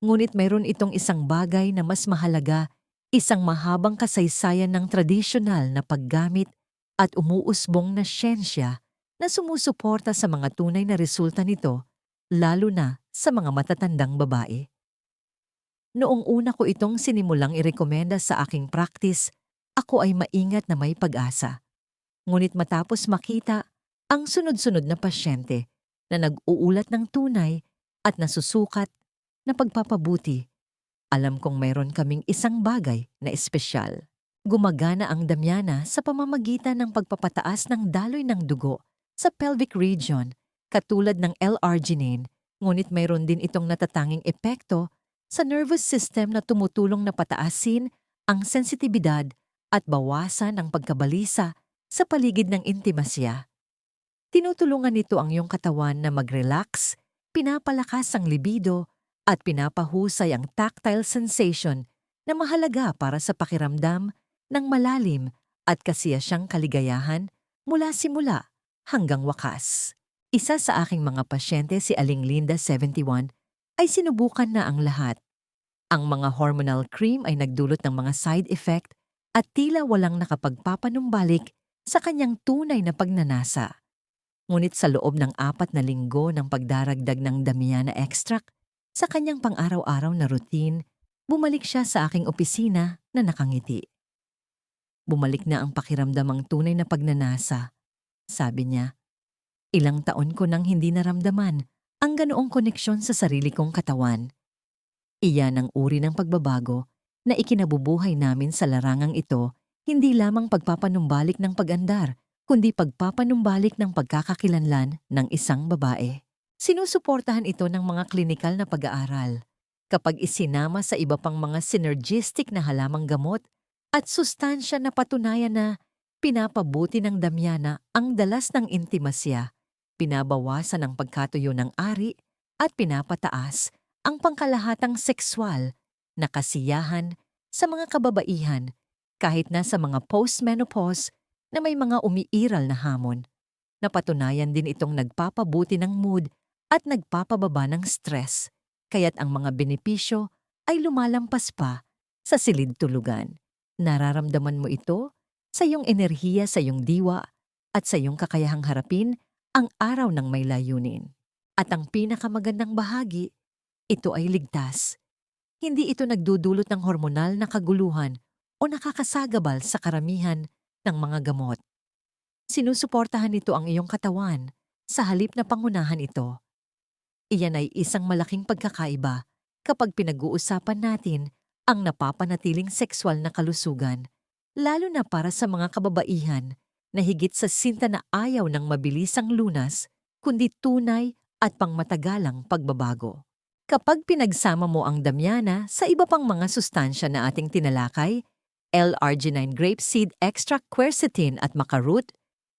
Ngunit mayroon itong isang bagay na mas mahalaga, isang mahabang kasaysayan ng tradisyonal na paggamit at umuusbong na siyensya na sumusuporta sa mga tunay na resulta nito, lalo na sa mga matatandang babae. Noong una ko itong sinimulang irekomenda sa aking practice, ako ay maingat na may pag-asa. Ngunit matapos makita ang sunod-sunod na pasyente na nag-uulat ng tunay at nasusukat na pagpapabuti, alam kong mayroon kaming isang bagay na espesyal. Gumagana ang damyana sa pamamagitan ng pagpapataas ng daloy ng dugo sa pelvic region katulad ng L-arginine, ngunit mayroon din itong natatanging epekto sa nervous system na tumutulong na pataasin ang sensitibidad at bawasan ang pagkabalisa sa paligid ng intimasya. Tinutulungan nito ang iyong katawan na mag-relax, pinapalakas ang libido, at pinapahusay ang tactile sensation na mahalaga para sa pakiramdam ng malalim at kasiyasyang kaligayahan mula simula hanggang wakas. Isa sa aking mga pasyente, si Aling Linda, 71, ay sinubukan na ang lahat. Ang mga hormonal cream ay nagdulot ng mga side effect at tila walang nakapagpapanumbalik sa kanyang tunay na pagnanasa. Ngunit sa loob ng 4 na linggo ng pagdaragdag ng Damiana extract sa kanyang pang-araw-araw na routine, bumalik siya sa aking opisina na nakangiti. Bumalik na ang pakiramdamang tunay na pagnanasa, sabi niya. Ilang taon ko nang hindi naramdaman ang ganoong koneksyon sa sarili kong katawan. Iyan ang uri ng pagbabago na ikinabubuhay namin sa larangang ito, hindi lamang pagpapanumbalik ng pag-andar, kundi pagpapanumbalik ng pagkakakilanlan ng isang babae. Sinusuportahan ito ng mga klinikal na pag-aaral. Kapag isinama sa iba pang mga synergistic na halamang gamot at sustansya na patunayan na pinapabuti ng damyana ang dalas ng intimasya, pinabawasan ang pagkatuyo ng ari at pinapataas ang pangkalahatang sekswal na kasiyahan sa mga kababaihan kahit na sa mga postmenopause na may mga umiiral na hamon. Napatunayan din itong nagpapabuti ng mood at nagpapababa ng stress, kaya't ang mga benepisyo ay lumalampas pa sa silid tulugan. Nararamdaman mo ito sa iyong enerhiya, sa iyong diwa, at sa iyong kakayahang harapin ang araw ng may layunin. At ang pinakamagandang bahagi, ito ay ligtas. Hindi ito nagdudulot ng hormonal na kaguluhan o nakakasagabal sa karamihan ng mga gamot. Sinusuportahan nito ang iyong katawan sa halip na pangunahan ito. Iyan ay isang malaking pagkakaiba kapag pinag-uusapan natin ang napapanatiling sekswal na kalusugan, lalo na para sa mga kababaihan na higit sa sinta na ayaw ng mabilisang lunas, kundi tunay at pangmatagalang pagbabago. Kapag pinagsama mo ang damyana sa iba pang mga sustansya na ating tinalakay, L-arginine grapeseed extract, quercetin at maca-root,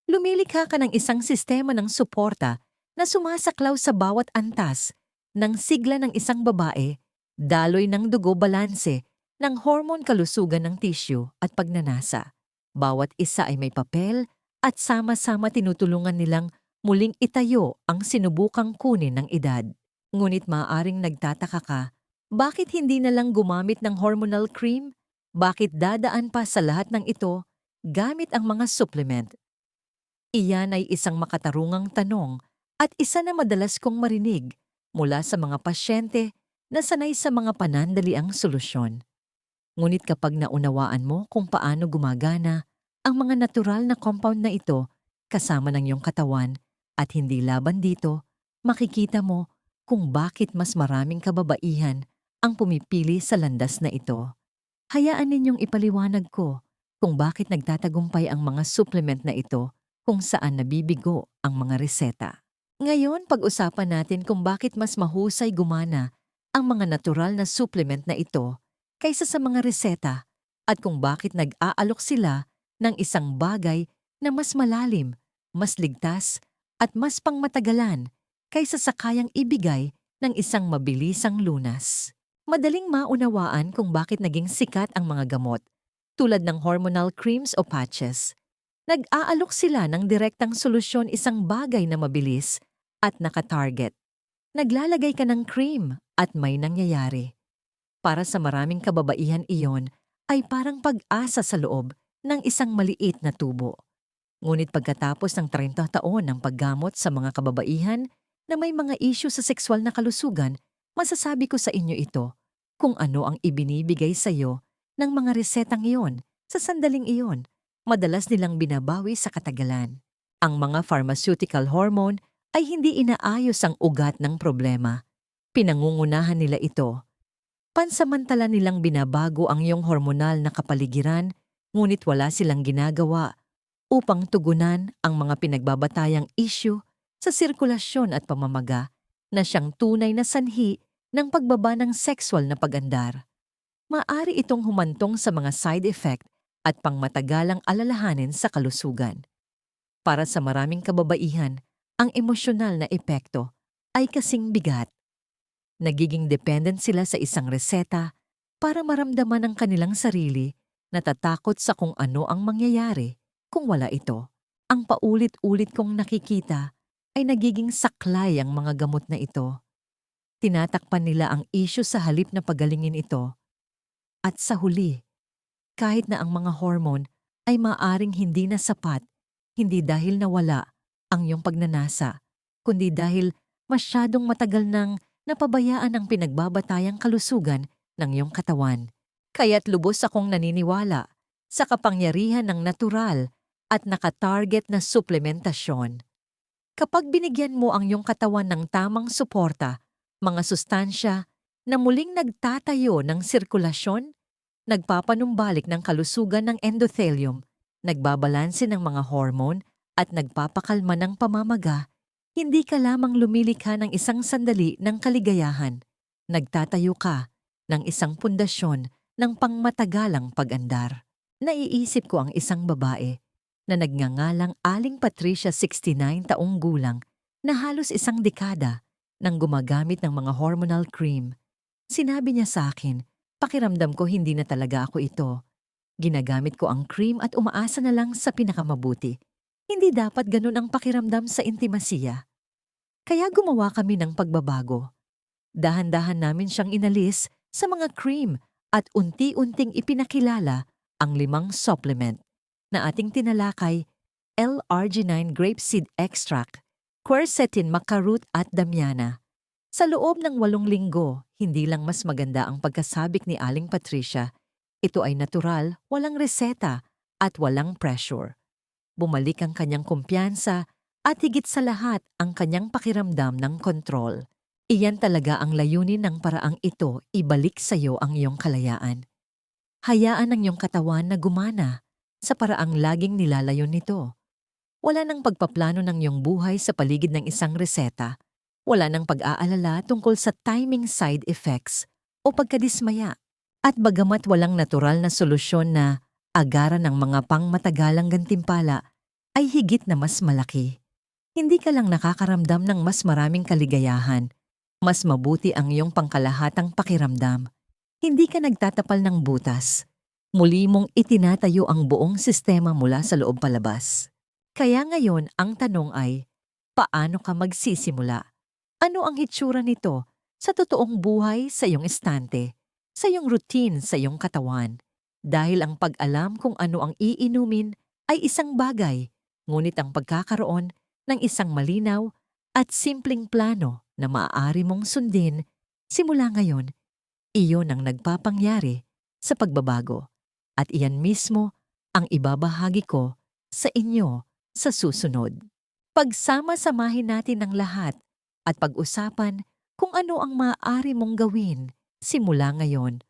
lumilikha ka ng isang sistema ng suporta na sumasaklaw sa bawat antas ng sigla ng isang babae, daloy ng dugo, balanse ng hormone, kalusugan ng tissue at pagnanasa. Bawat isa ay may papel at sama-sama tinutulungan nilang muling itayo ang sinubukang kunin ng edad. Ngunit maaaring nagtataka ka, bakit hindi na lang gumamit ng hormonal cream? Bakit dadaan pa sa lahat ng ito gamit ang mga supplement? Iyan ay isang makatarungang tanong at isa na madalas kong marinig mula sa mga pasyente na sanay sa mga panandaliang solusyon. Ngunit kapag naunawaan mo kung paano gumagana ang mga natural na compound na ito kasama ng iyong katawan at hindi laban dito, makikita mo kung bakit mas maraming kababaihan ang pumipili sa landas na ito. Hayaan ninyong ipaliwanag ko kung bakit nagtatagumpay ang mga supplement na ito kung saan nabibigo ang mga reseta. Ngayon, pag-usapan natin kung bakit mas mahusay gumana ang mga natural na supplement na ito kaysa sa mga reseta at kung bakit nag-aalok sila ng isang bagay na mas malalim, mas ligtas at mas pangmatagalan kaysa sa kayang ibigay ng isang mabilisang lunas. Madaling maunawaan kung bakit naging sikat ang mga gamot tulad ng hormonal creams o patches. Nag-aalok sila ng direktang solusyon, isang bagay na mabilis at nakatarget. Naglalagay ka ng cream at may nangyayari. Para sa maraming kababaihan iyon ay parang pag-asa sa loob ng isang maliit na tubo. Ngunit pagkatapos ng 30 taon ng paggamot sa mga kababaihan na may mga isyu sa sexual na kalusugan, masasabi ko sa inyo ito kung ano ang ibinibigay sa iyo ng mga resetang iyon sa sandaling iyon. Madalas nilang binabawi sa katagalan. Ang mga pharmaceutical hormone ay hindi inaayos ang ugat ng problema. Pinangungunahan nila ito. Pansamantala nilang binabago ang iyong hormonal na kapaligiran, ngunit wala silang ginagawa upang tugunan ang mga pinagbabatayang isyu sa sirkulasyon at pamamaga na siyang tunay na sanhi ng pagbaba ng sexual na pag-andar. Maaari itong humantong sa mga side effect at pangmatagalang alalahanin sa kalusugan. Para sa maraming kababaihan, ang emosyonal na epekto ay kasing bigat. Nagiging dependent sila sa isang reseta para maramdaman ang kanilang sarili, natatakot sa kung ano ang mangyayari kung wala ito. Ang paulit-ulit kong nakikita ay nagiging saklay ang mga gamot na ito. Tinatakpan nila ang isyu sa halip na pagalingin ito. At sa huli, kahit na ang mga hormone ay maaring hindi na sapat, hindi dahil nawala ang iyong pagnanasa, kundi dahil masyadong matagal nang napabayaan ang pinagbabatayang kalusugan ng iyong katawan. Kaya't lubos akong naniniwala sa kapangyarihan ng natural at nakatarget na suplementasyon. Kapag binigyan mo ang iyong katawan ng tamang suporta, mga sustansya na muling nagtatayo ng sirkulasyon, nagpapanumbalik ng kalusugan ng endothelium, nagbabalanse ng mga hormone at nagpapakalma ng pamamaga, hindi ka lamang lumilikha ng isang sandali ng kaligayahan. Nagtatayo ka ng isang pundasyon ng pangmatagalang pag-andar. Naiisip ko ang isang babae na nagngangalang Aling Patricia, 69 taong gulang, na halos isang dekada nang gumagamit ng mga hormonal cream. Sinabi niya sa akin, pakiramdam ko hindi na talaga ako ito. Ginagamit ko ang cream at umaasa na lang sa pinakamabuti. Hindi dapat ganun ang pakiramdam sa intimasiya. Kaya gumawa kami ng pagbabago. Dahan-dahan namin siyang inalis sa mga cream at unti-unting ipinakilala ang 5 supplement na ating tinalakay: L-arginine grapeseed extract, quercetin, maca root at damiana. Sa loob ng 8 linggo, hindi lang mas maganda ang pagkasabik ni Aling Patricia, ito ay natural, walang reseta at walang pressure. Bumalik ang kanyang kumpiyansa at higit sa lahat ang kanyang pakiramdam ng kontrol. Iyan talaga ang layunin ng paraang ito, ibalik sa iyo ang iyong kalayaan. Hayaan ang iyong katawan na gumana sa paraang laging nilalayon nito. Wala nang pagpaplano ng iyong buhay sa paligid ng isang reseta. Wala nang pag-aalala tungkol sa timing side effects o pagkadismaya. At bagamat walang natural na solusyon na agaran ng mga pangmatagalang gantimpala, ay higit na mas malaki. Hindi ka lang nakakaramdam ng mas maraming kaligayahan, mas mabuti ang iyong pangkalahatang pakiramdam. Hindi ka nagtatapal ng butas. Muli mong itinatayo ang buong sistema mula sa loob palabas. Kaya ngayon ang tanong ay, paano ka magsisimula? Ano ang hitsura nito sa totoong buhay sa iyong estante, sa iyong routine sa iyong katawan? Dahil ang pag-alam kung ano ang iinumin ay isang bagay, ngunit ang pagkakaroon ng isang malinaw at simpleng plano na maaari mong sundin simula ngayon, iyon ang nagpapangyari sa pagbabago. At iyan mismo ang ibabahagi ko sa inyo sa susunod. Pagsama-samahin natin ang lahat at pag-usapan kung ano ang maaari mong gawin simula ngayon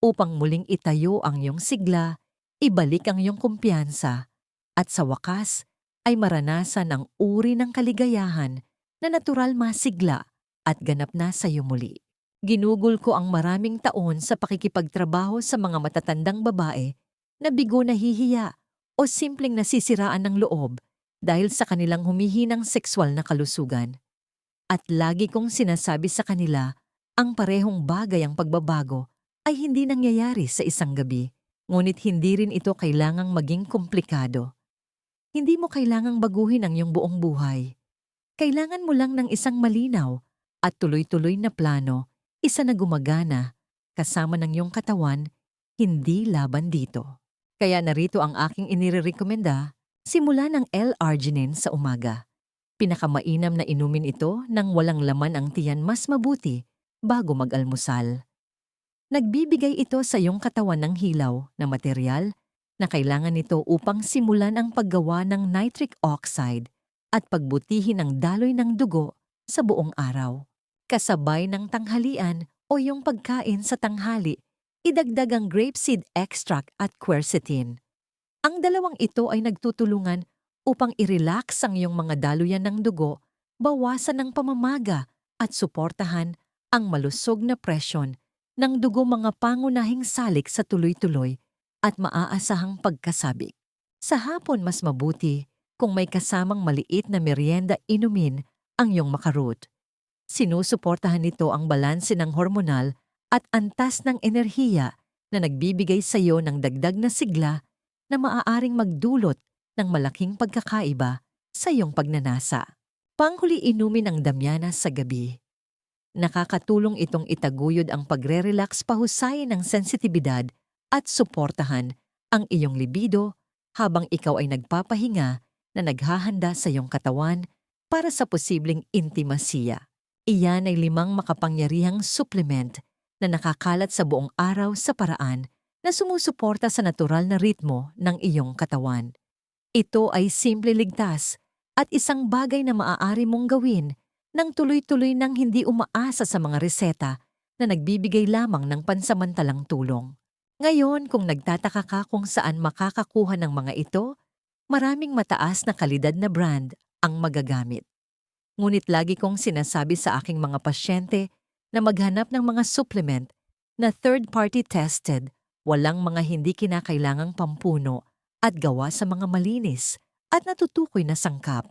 upang muling itayo ang iyong sigla, ibalik ang iyong kumpiyansa, at sa wakas ay maranasan ang uri ng kaligayahan na natural masigla at ganap na sa iyo muli. Ginugol ko ang maraming taon sa pakikipagtrabaho sa mga matatandang babae na bigo nahihiya o simpleng nasisiraan ng loob dahil sa kanilang humihinang sexual na kalusugan. At lagi kong sinasabi sa kanila, ang parehong bagay ang pagbabago ay hindi nangyayari sa isang gabi, ngunit hindi rin ito kailangang maging komplikado. Hindi mo kailangang baguhin ang iyong buong buhay. Kailangan mo lang ng isang malinaw at tuloy-tuloy na plano, isa na gumagana, kasama ng iyong katawan, hindi laban dito. Kaya narito ang aking inirekomenda, simula ng L-arginine sa umaga. Pinakamainam na inumin ito nang walang laman ang tiyan mas mabuti bago mag-almusal. Nagbibigay ito sa iyong katawan ng hilaw na materyal na kailangan nito upang simulan ang paggawa ng nitric oxide at pagbutihin ang daloy ng dugo sa buong araw. Kasabay ng tanghalian o yung pagkain sa tanghali, idagdag ang grapeseed extract at quercetin. Ang dalawang ito ay nagtutulungan upang i-relax ang iyong mga daluyan ng dugo, bawasan ang pamamaga at suportahan ang malusog na presyon ng dugo, mga pangunahing salik sa tuloy-tuloy at maaasahang pagkasabik. Sa hapon, mas mabuti kung may kasamang maliit na merienda inumin ang iyong makarot. Sinusuportahan nito ang balanse ng hormonal at antas ng enerhiya na nagbibigay sa iyo ng dagdag na sigla na maaaring magdulot ng malaking pagkakaiba sa iyong pagnanasa. Panghuli, inumin ang damyana sa gabi. Nakakatulong itong itaguyod ang pagre-relax, pahusayin ng sensitibidad at suportahan ang iyong libido habang ikaw ay nagpapahinga na naghahanda sa iyong katawan para sa posibleng intimasiya. Iyan ay 5 makapangyarihang supplement na nakakalat sa buong araw sa paraan na sumusuporta sa natural na ritmo ng iyong katawan. Ito ay simple, ligtas at isang bagay na maaari mong gawin nang tuloy-tuloy nang hindi umaasa sa mga reseta na nagbibigay lamang ng pansamantalang tulong. Ngayon, kung nagtataka ka kung saan makakakuha ng mga ito, maraming mataas na kalidad na brand ang magagamit. Ngunit lagi kong sinasabi sa aking mga pasyente na maghanap ng mga supplement na third-party tested, walang mga hindi kinakailangang pampuno at gawa sa mga malinis at natutukoy na sangkap.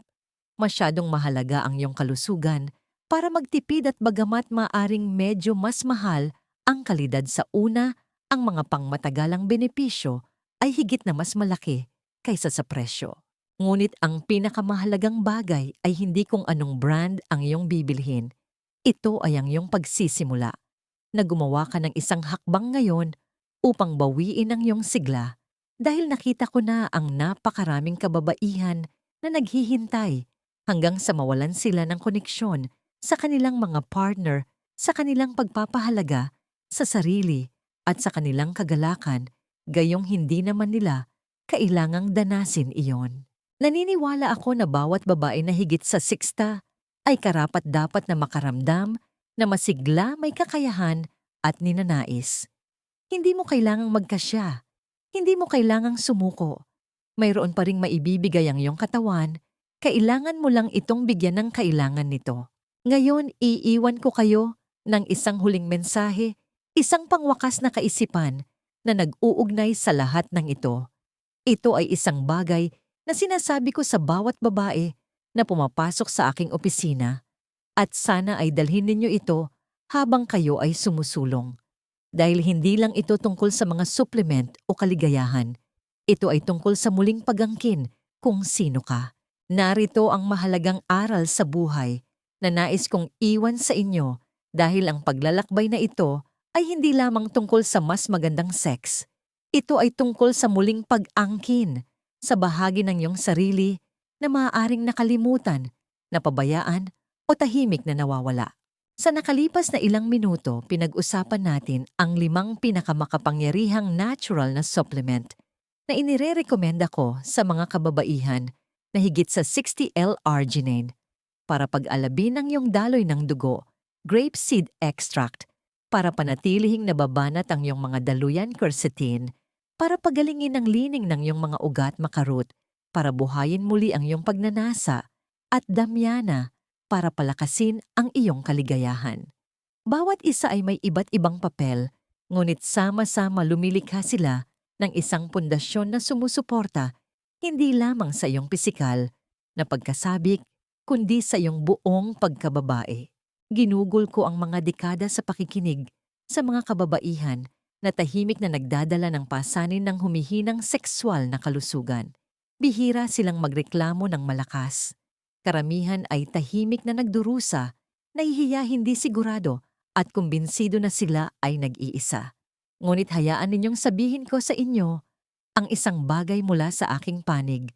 Masyadong mahalaga ang iyong kalusugan para magtipid, at bagamat maaring medyo mas mahal ang kalidad sa una, ang mga pangmatagalang benepisyo ay higit na mas malaki kaysa sa presyo. Ngunit ang pinakamahalagang bagay ay hindi kung anong brand ang iyong bibilhin. Ito ay ang iyong pagsisimula na gumawa ka ng isang hakbang ngayon upang bawiin ang iyong sigla, dahil nakita ko na ang napakaraming kababaihan na naghihintay hanggang sa mawalan sila ng koneksyon sa kanilang mga partner, sa kanilang pagpapahalaga sa sarili at sa kanilang kagalakan, gayong hindi naman nila kailangang danasin iyon. Naniniwala ako na bawat babae na higit sa 60 ay karapat-dapat na makaramdam na masigla, may kakayahan at ninanais. Hindi mo kailangang magkasya. Hindi mo kailangang sumuko. Mayroon pa ring maibibigay ang iyong katawan. Kailangan mo lang itong bigyan ng kailangan nito. Ngayon, iiwan ko kayo ng isang huling mensahe, isang pangwakas na kaisipan na nag-uugnay sa lahat ng ito. Ito ay isang bagay na sinasabi ko sa bawat babae na pumapasok sa aking opisina, at sana ay dalhin ninyo ito habang kayo ay sumusulong. Dahil hindi lang ito tungkol sa mga supplement o kaligayahan. Ito ay tungkol sa muling pagangkin kung sino ka. Narito ang mahalagang aral sa buhay na nais kong iwan sa inyo, dahil ang paglalakbay na ito ay hindi lamang tungkol sa mas magandang sex. Ito ay tungkol sa muling pag-angkin sa bahagi ng iyong sarili na maaaring nakalimutan, napabayaan o tahimik na nawawala. Sa nakalipas na ilang minuto, pinag-usapan natin ang 5 pinakamakapangyarihang natural na supplement na inirekomenda ko sa mga kababaihan na higit sa 60 L-arginine para pag-alabin ang iyong daloy ng dugo, grapeseed extract para panatilihing nababanat ang iyong mga daluyan, quercetin para pagalingin ang lining ng iyong mga ugat, makarot para buhayin muli ang iyong pagnanasa, at damyana para palakasin ang iyong kaligayahan. Bawat isa ay may iba't ibang papel, ngunit sama-sama lumilikha sila ng isang pundasyon na sumusuporta hindi lamang sa iyong pisikal na pagkasabik, kundi sa iyong buong pagkababae. Ginugol ko ang mga dekada sa pakikinig sa mga kababaihan na tahimik na nagdadala ng pasanin ng humihinang sekswal na kalusugan. Bihira silang magreklamo ng malakas, Karamihan ay tahimik na nagdurusa, nahihiya hindi sigurado at kumbinsido na sila ay nag-iisa. Ngunit hayaan ninyong sabihin ko sa inyo ang isang bagay mula sa aking panig.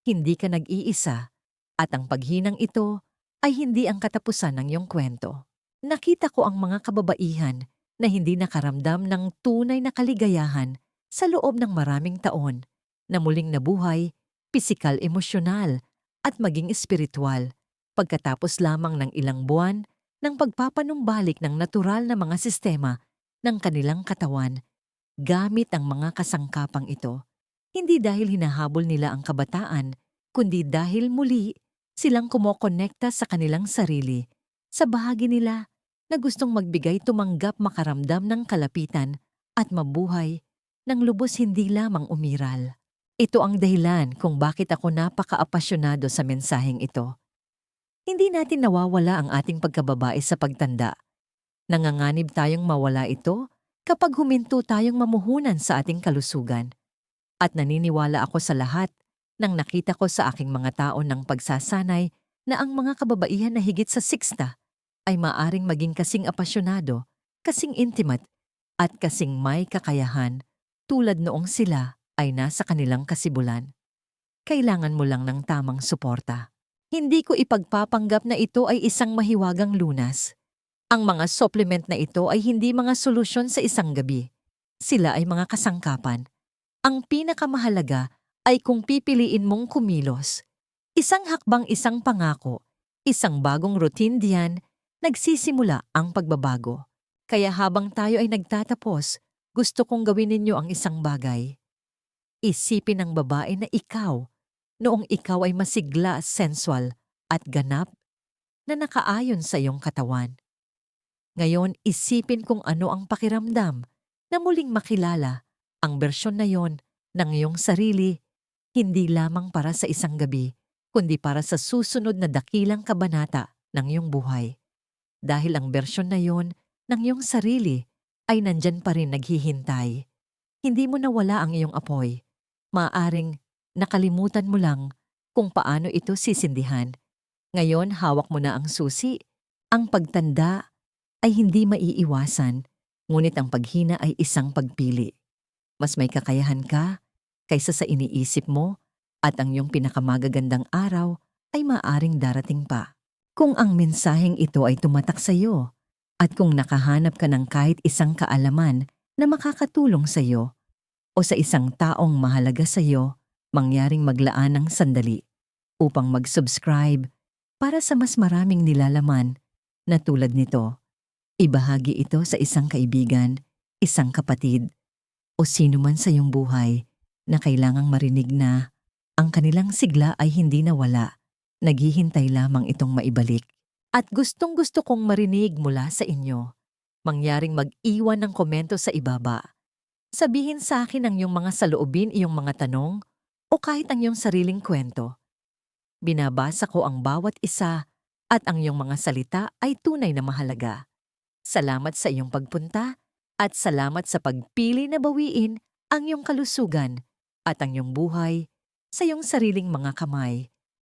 Hindi ka nag-iisa at ang paghinang ito ay hindi ang katapusan ng iyong kwento. Nakita ko ang mga kababaihan na hindi nakaramdam ng tunay na kaligayahan sa loob ng maraming taon, na muling nabuhay, pisikal, emosyonal, at maging espiritual pagkatapos lamang ng ilang buwan ng pagpapanumbalik ng natural na mga sistema ng kanilang katawan gamit ang mga kasangkapang ito. Hindi dahil hinahabol nila ang kabataan, kundi dahil muli silang kumokonekta sa kanilang sarili, sa bahagi nila na gustong magbigay, tumanggap, makaramdam ng kalapitan at mabuhay ng lubos, hindi lamang umiral. Ito ang dahilan kung bakit ako napaka-apasyonado sa mensaheng ito. Hindi natin nawawala ang ating pagkababae sa pagtanda. Nanganganib tayong mawala ito kapag huminto tayong mamuhunan sa ating kalusugan. At naniniwala ako sa lahat nang nakita ko sa aking mga taon ng pagsasanay na ang mga kababaihan na higit sa 60 ay maaring maging kasing apasyonado, kasing intimate, at kasing may kakayahan tulad noong sila ay nasa kanilang kasibulan. Kailangan mo lang ng tamang suporta. Hindi ko ipagpapanggap na ito ay isang mahiwagang lunas. Ang mga supplement na ito ay hindi mga solusyon sa isang gabi. Sila ay mga kasangkapan. Ang pinakamahalaga ay kung pipiliin mong kumilos. Isang hakbang, isang pangako, isang bagong routine, diyan nagsisimula ang pagbabago. Kaya habang tayo ay nagtatapos, gusto kong gawin ninyo ang isang bagay. Isipin ng babae na ikaw, noong ikaw ay masigla, sensual, at ganap na nakaayon sa iyong katawan. Ngayon, isipin kung ano ang pakiramdam na muling makilala ang bersyon na yon ng iyong sarili, hindi lamang para sa isang gabi, kundi para sa susunod na dakilang kabanata ng iyong buhay. Dahil ang bersyon na yon ng iyong sarili ay nandyan pa rin naghihintay. Hindi mo nawala ang iyong apoy. Maaring nakalimutan mo lang kung paano ito sisindihan. Ngayon, hawak mo na ang susi. Ang pagtanda ay hindi maiiwasan, ngunit ang paghina ay isang pagpili. Mas may kakayahan ka kaysa sa iniisip mo at ang iyong pinakamagagandang araw ay maaring darating pa. Kung ang mensaheng ito ay tumatak sa iyo at kung nakahanap ka ng kahit isang kaalaman na makakatulong sa iyo o sa isang taong mahalaga sa iyo, mangyaring maglaan ng sandali upang mag-subscribe para sa mas maraming nilalaman na tulad nito. Ibahagi ito sa isang kaibigan, isang kapatid, o sino man sa iyong buhay na kailangang marinig na ang kanilang sigla ay hindi nawala, naghihintay lamang itong maibalik. At gustong-gusto kong marinig mula sa inyo. Mangyaring mag-iwan ng komento sa ibaba. Sabihin sa akin ang iyong mga saloobin, iyong mga tanong, o kahit ang iyong sariling kwento. Binabasa ko ang bawat isa at ang iyong mga salita ay tunay na mahalaga. Salamat sa iyong pagpunta at salamat sa pagpili na bawiin ang iyong kalusugan at ang iyong buhay sa iyong sariling mga kamay.